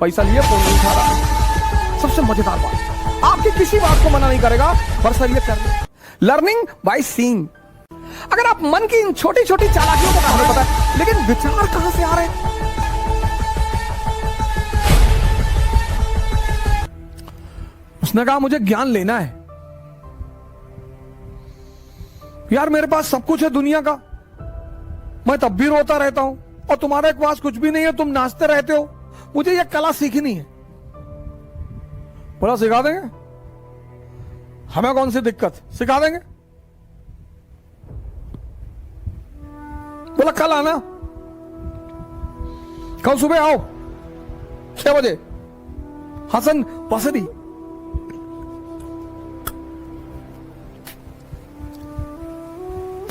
पैसा लिए फोन नहीं उठा रहा। सबसे मजेदार बात, आपकी किसी बात को मना नहीं करेगा, पर सर ये लर्निंग बाय सीइंग। अगर आप मन की इन छोटी छोटी चालाकियों को कहां पता है, लेकिन विचार कहां से आ रहे हैं? उसने कहा मुझे ज्ञान लेना है यार, मेरे पास सब कुछ है दुनिया का, मैं तब भी रोता रहता हूं, और तुम्हारे पास कुछ भी नहीं है, तुम नाचते रहते हो, मुझे यह कला सीखनी है। बोला सिखा देंगे, हमें कौन सी दिक्कत, सिखा देंगे। बोला कल आना, कल सुबह आओ 6 बजे, हसन बसरी।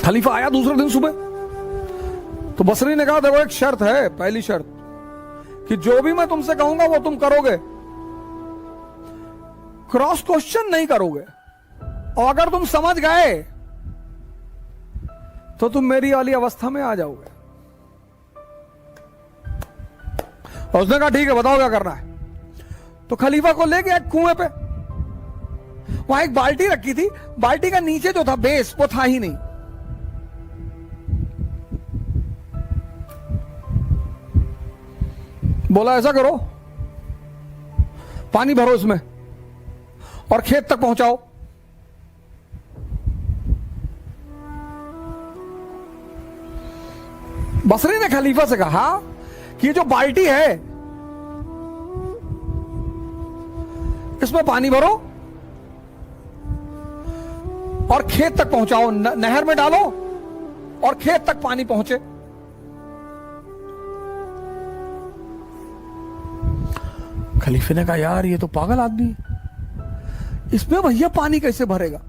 खलीफा आया दूसरे दिन सुबह, तो बसरी ने कहा देखो एक शर्त है, पहली शर्त कि जो भी मैं तुमसे कहूंगा वो तुम करोगे, क्रॉस क्वेश्चन नहीं करोगे, और अगर तुम समझ गए तो तुम मेरी वाली अवस्था में आ जाओगे। और उसने कहा ठीक है बताओ क्या करना है। तो खलीफा को ले गया एक कुएं पे, वहां एक बाल्टी रखी थी, बाल्टी का नीचे जो था बेस वो था ही नहीं। बोला ऐसा करो, पानी भरो इसमें और खेत तक पहुंचाओ। बसरी ने खलीफा से कहा कि ये जो बाल्टी है इसमें पानी भरो और खेत तक पहुंचाओ, नहर में डालो और खेत तक पानी पहुंचे। खलीफे ने कहा यार ये तो पागल आदमी है, इसमें भैया पानी कैसे भरेगा।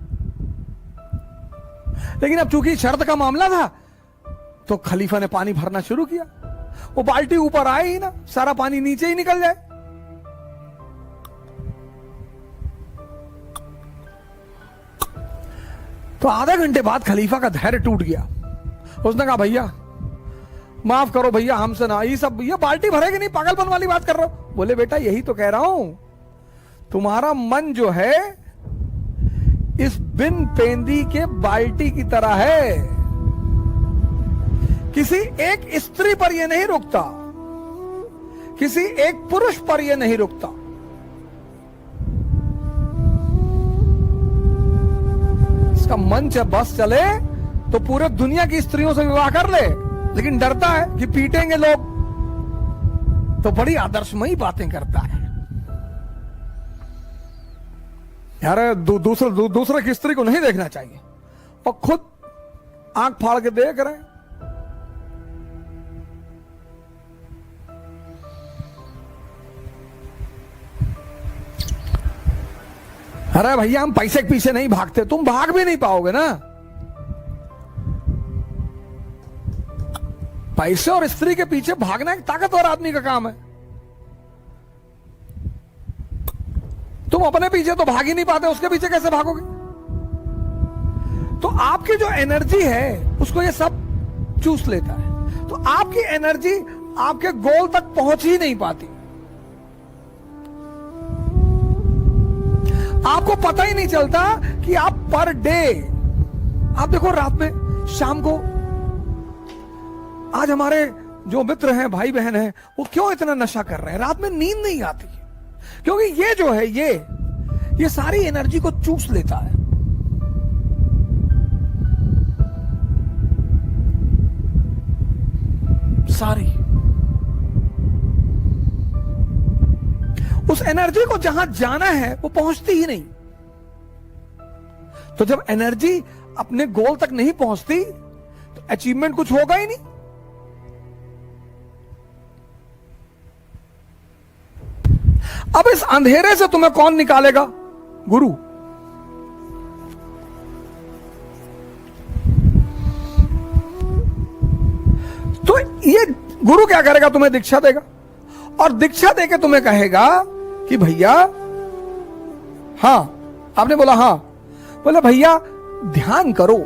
लेकिन अब चूंकि शर्त का मामला था तो खलीफा ने पानी भरना शुरू किया। वो बाल्टी ऊपर आए ही ना, सारा पानी नीचे ही निकल जाए। तो आधे घंटे बाद खलीफा का धैर्य टूट गया। उसने कहा भैया माफ करो भैया, हमसे ना ये सब, ये बाल्टी भरेगी नहीं, पागलपन वाली बात कर रहे हो। बोले बेटा यही तो कह रहा हूं, तुम्हारा मन जो है इस बिन पेंदी के बाल्टी की तरह है, किसी एक स्त्री पर यह नहीं रुकता, किसी एक पुरुष पर यह नहीं रुकता। इसका मन जब बस चले तो पूरे दुनिया की स्त्रियों से विवाह कर ले, लेकिन डरता है कि पीटेंगे लोग, तो बड़ी आदर्शमयी बातें करता है यार। दूसरे की स्त्री को नहीं देखना चाहिए, और खुद आंख फाड़ के देख रहे हैं। अरे भैया हम पैसे के पीछे नहीं भागते, तुम भाग भी नहीं पाओगे ना। पैसे और स्त्री के पीछे भागना एक ताकतवर आदमी का काम है। तुम अपने पीछे तो भाग ही नहीं पाते, उसके पीछे कैसे भागोगे। तो आपकी जो एनर्जी है उसको ये सब चूस लेता है, तो आपकी एनर्जी आपके गोल तक पहुंच ही नहीं पाती। आपको पता ही नहीं चलता कि आप पर डे, आप देखो रात में, शाम को, आज हमारे जो मित्र हैं, भाई बहन हैं, वो क्यों इतना नशा कर रहे हैं, रात में नींद नहीं आती, क्योंकि ये जो है ये सारी एनर्जी को चूस लेता है। सारी उस एनर्जी को जहां जाना है वो पहुंचती ही नहीं। तो जब एनर्जी अपने गोल तक नहीं पहुंचती तो अचीवमेंट कुछ होगा ही नहीं। अब इस अंधेरे से तुम्हें कौन निकालेगा? गुरु। तो ये गुरु क्या करेगा? तुम्हें दीक्षा देगा, और दीक्षा देके तुम्हें कहेगा कि भैया, हां, आपने बोला हां, बोला भैया ध्यान करो।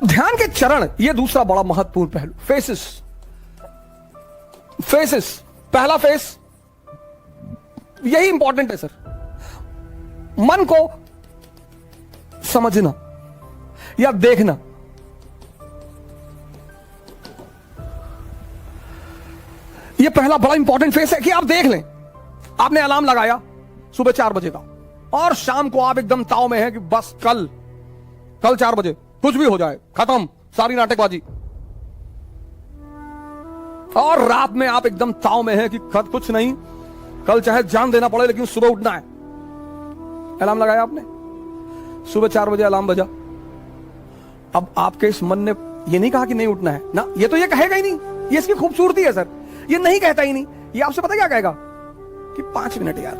ध्यान के चरण, ये दूसरा बड़ा महत्वपूर्ण पहलू, फेसेस। फेसेस, पहला फेस यही इंपॉर्टेंट है सर, मन को समझना या देखना। यह पहला बड़ा इंपॉर्टेंट फेस है कि आप देख लें। आपने अलार्म लगाया सुबह 4 बजे का और शाम को आप एकदम ताव में हैं कि बस कल 4 बजे कुछ भी हो जाए, खत्म सारी नाटकबाजी। और रात में आप एकदम ताव में हैं कि कुछ नहीं, कल चाहे जान देना पड़े लेकिन सुबह उठना है। अलार्म लगाया आपने, सुबह 4 बजे अलार्म बजा। अब आपके इस मन ने यह नहीं कहा कि नहीं उठना है ना, ये तो ये कहेगा ही नहीं, ये इसकी खूबसूरती है सर, ये नहीं कहता ही नहीं। ये आपसे पता क्या कहेगा कि 5 मिनट यार,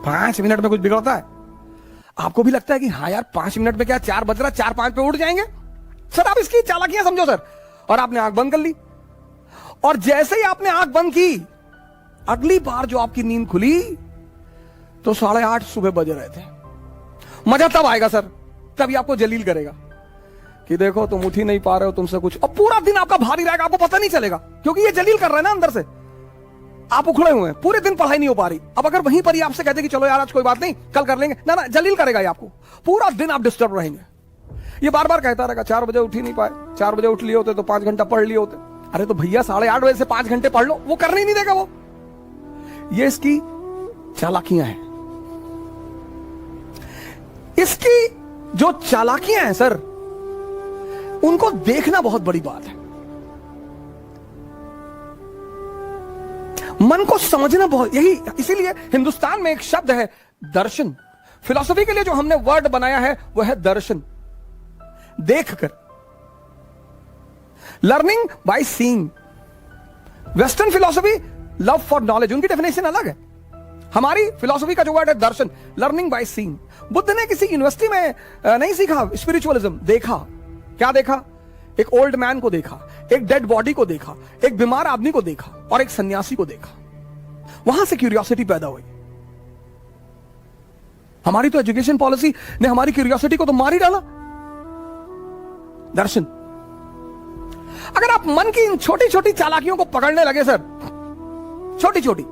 5 मिनट में कुछ बिगड़ता है? आपको भी लगता है कि हाँ यार 5 मिनट में क्या, 4 बज रहा, 4-5 पे उठ जाएंगे सर। आप इसकी चालाकियां समझो सर। और आपने आंख बंद कर ली, और जैसे ही आपने आंख बंद की, अगली बार जो आपकी नींद खुली तो 8:30 सुबह बज रहे थे। मजा तब आएगा सर, तभी आपको जलील करेगा कि देखो तुम उठ ही नहीं पा रहे हो, तुमसे कुछ। और पूरा दिन आपका भारी रहेगा, आपको पता नहीं चलेगा, क्योंकि ये जलील कर रहा है ना अंदर से। आप उखड़े हुए हैं, पूरे दिन पढ़ाई नहीं हो पा रही। अब अगर वहीं पर ही आपसे कहते कि चलो यार आज कोई बात नहीं, कल कर लेंगे, ना जलील करेगा ये आपको। पूरा दिन आप डिस्टर्ब रहेंगे। ये बार बार कहता रहेगा 4 बजे उठ ही नहीं पाए, 4 बजे उठ लिए होते तो 5 घंटा पढ़ लिए होते। अरे तो भैया 8:30 बजे से 5 घंटे पढ़ लो, वो करने ही नहीं देगा वो। ये इसकी चालाकियां हैं। इसकी जो चालाकियां हैं सर, उनको देखना बहुत बड़ी बात है। मन को समझना बहुत, यही इसीलिए हिंदुस्तान में एक शब्द है दर्शन। फिलॉसफी के लिए जो हमने वर्ड बनाया है वह है दर्शन, देखकर, learning by seeing. Western philosophy love for knowledge, उनकी डेफिनेशन अलग है। हमारी फिलॉसफी का जो वर्ड है दर्शन, लर्निंग बाय सीइंग। बुद्ध ने किसी यूनिवर्सिटी में नहीं सीखा स्पिरिचुअलिज्म, देखा। क्या देखा? एक ओल्ड मैन को देखा, एक डेड बॉडी को देखा, एक बीमार आदमी को देखा और एक सन्यासी को देखा। वहां से क्यूरियोसिटी पैदा हुई। हमारी तो एजुकेशन पॉलिसी ने हमारी क्यूरियोसिटी को तो मार ही डाला। दर्शन। अगर आप मन की इन छोटी छोटी चालाकियों को पकड़ने लगे सर, छोटी छोटी,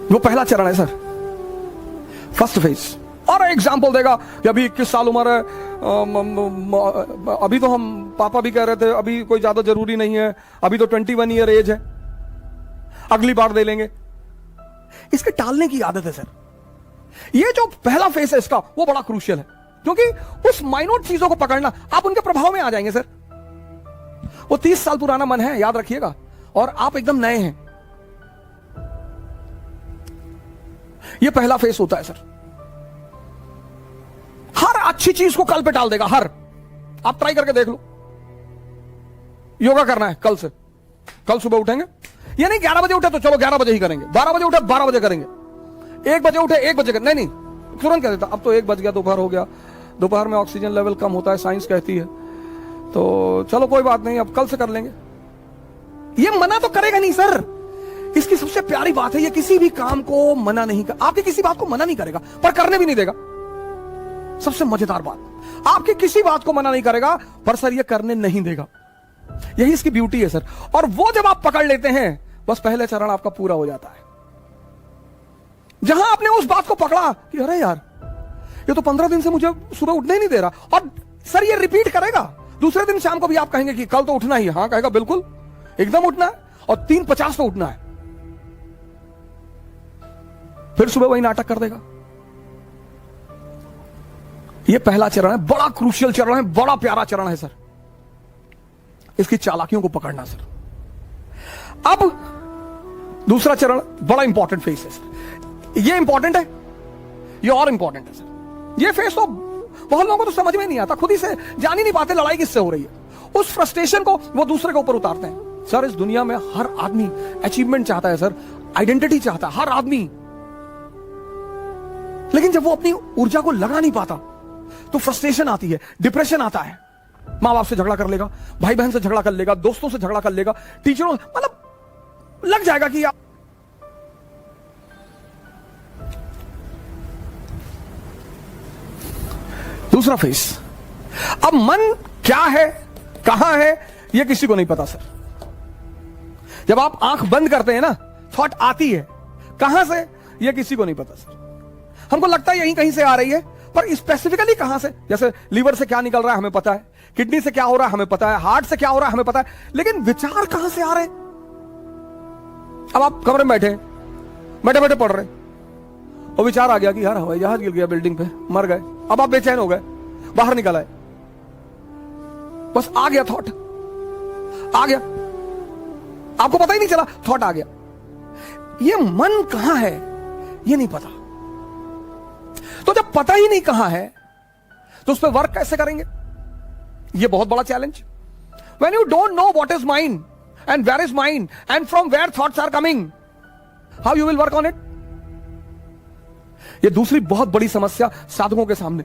वो पहला चरण है सर, फर्स्ट फेज। और एग्जाम्पल देगा कि अभी 21 साल उम्र है, अभी तो हम पापा भी कह रहे थे अभी कोई ज्यादा जरूरी नहीं है, अभी तो 21 ईयर एज है, अगली बार दे लेंगे। इसके टालने की आदत है सर। ये जो पहला फेस है इसका, वो बड़ा क्रूशियल है, क्योंकि उस माइनोट चीजों को पकड़ना, आप उनके प्रभाव में आ जाएंगे सर। वो 30 साल पुराना मन है, याद रखिएगा, और आप एकदम नए हैं। ये पहला फेस होता है सर। हर अच्छी चीज को कल पे टाल देगा, हर। आप ट्राई करके देख लो। योगा करना है कल से, कल सुबह उठेंगे। ये नहीं 11 बजे उठे तो चलो 11 बजे ही करेंगे, 12 बजे उठे 12 बजे करेंगे, 1 बजे उठे 1 बजे करेंगे। नहीं, तुरंत कह देता अब तो 1 बज गया, दोपहर हो गया, दोपहर में ऑक्सीजन लेवल कम होता है, साइंस कहती है, तो चलो कोई बात नहीं, अब कल से कर लेंगे। ये मना तो करेगा नहीं सर। इसकी सबसे प्यारी बात है, ये किसी भी काम को मना नहीं कर, आपकी किसी बात को मना नहीं करेगा, पर करने भी नहीं देगा। सबसे मजेदार बात, आपकी किसी बात को मना नहीं करेगा, पर सर ये करने नहीं देगा। यही इसकी ब्यूटी है सर। और वो जब आप पकड़ लेते हैं, बस पहले चरण आपका पूरा हो जाता है। जहां आपने उस बात को पकड़ा कि अरे यार ये तो 15 दिन से मुझे सुबह उठने ही नहीं दे रहा, और सर ये रिपीट करेगा। दूसरे दिन शाम को भी आप कहेंगे कि कल तो उठना ही है। हाँ कहेगा, बिल्कुल एकदम उठना है, और 3:50 पे उठना है। फिर सुबह वही नाटक कर देगा। ये पहला चरण है, बड़ा क्रूशियल चरण है, बड़ा प्यारा चरण है सर, इसकी चालाकियों को पकड़ना सर। अब दूसरा चरण बड़ा इंपॉर्टेंट फेस है सर। ये इंपॉर्टेंट है, ये और इंपॉर्टेंट है सर। ये फेस तो बहुत लोगों को तो समझ में नहीं आता, खुद ही से जान ही नहीं पाते लड़ाई किससे हो रही है। उस फ्रस्ट्रेशन को वो दूसरे के ऊपर उतारते हैं। सर इस दुनिया में हर आदमी अचीवमेंट चाहता है सर, आइडेंटिटी चाहता है हर आदमी, लेकिन जब वो अपनी ऊर्जा को लगा नहीं पाता तो फ्रस्ट्रेशन आती है, डिप्रेशन आता है। मां बाप से झगड़ा कर लेगा, भाई बहन से झगड़ा कर लेगा, दोस्तों से झगड़ा कर लेगा, टीचरों, मतलब लग जाएगा कि आप। दूसरा फेस अब मन क्या है, कहां है, यह किसी को नहीं पता सर। जब आप आंख बंद करते हैं ना, थॉट आती है, कहां से यह किसी को नहीं पता सर। हमको लगता है यहीं कहीं से आ रही है, पर स्पेसिफिकली कहां से, जैसे लीवर से क्या निकल रहा है हमें पता है, किडनी से क्या हो रहा है हमें पता है, हार्ट से क्या हो रहा है हमें पता है, लेकिन विचार कहां से आ रहे हैं। अब आप कमरे में बैठे बैठे पढ़ रहे और विचार आ गया कि यार हवाई जहाज गिर गया बिल्डिंग पे, मर गए। अब आप बेचैन हो गए, बाहर निकल आए, बस आ गया थॉट, आ गया, आपको पता ही नहीं चला, थॉट आ गया। ये मन कहां है ये नहीं पता। तो जब पता ही नहीं कहां है तो उस पर वर्क कैसे करेंगे, ये बहुत बड़ा challenge. When you don't know what is mind and where is mind and from where thoughts are coming, how you will work on it. ये दूसरी बहुत बड़ी समस्या साधकों के सामने,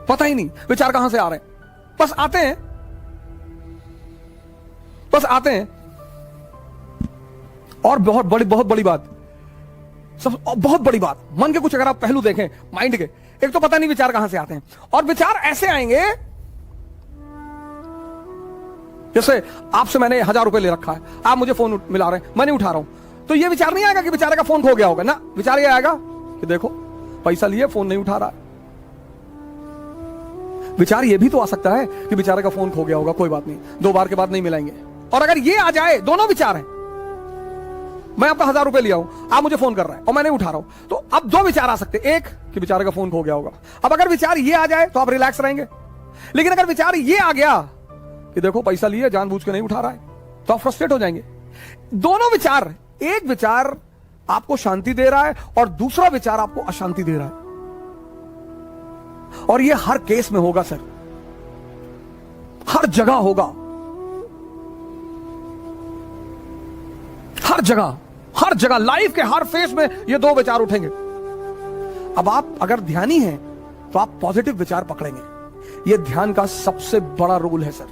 पता ही नहीं विचार कहां से आ रहे हैं, बस आते हैं, बस आते हैं। और बहुत बड़ी बात, सब बहुत बड़ी बात, मन के कुछ अगर आप पहलू देखें माइंड के, एक तो पता नहीं विचार कहां से आते हैं, और विचार ऐसे आएंगे जैसे आपसे मैंने 1000 रुपए ले रखा है, आप मुझे फोन मिला रहे हैं, मैं नहीं उठा रहा हूं, तो ये विचार नहीं आएगा कि बेचारे का फोन खो गया होगा ना, विचार ये आएगा कि देखो पैसा लिए फोन नहीं उठा रहा है। विचार ये भी तो आ सकता है कि बेचारे का फोन खो गया होगा, कोई बात नहीं, 2 बार के बाद नहीं मिलाएंगे। और अगर ये आ जाए, दोनों विचार हैं, मैं आपका 1000 रुपए लिया हूं, आप मुझे फोन कर रहे हैं और मैं नहीं उठा रहा हूं, तो अब 2 विचार आ सकते, एक कि बेचारे का फोन खो गया होगा। अब अगर विचार ये आ जाए तो आप रिलैक्स रहेंगे, लेकिन अगर विचार ये आ गया कि देखो पैसा लिए जानबूझ के नहीं उठा रहा है, तो आप फ्रस्ट्रेट हो जाएंगे। दोनों विचार, एक विचार आपको शांति दे रहा है और दूसरा विचार आपको अशांति दे रहा है, और ये हर केस में होगा सर, हर जगह होगा, हर जगह लाइफ के हर फेस में ये 2 विचार उठेंगे। अब आप अगर ध्यानी हैं तो आप पॉजिटिव विचार पकड़ेंगे, ये ध्यान का सबसे बड़ा रूल है सर।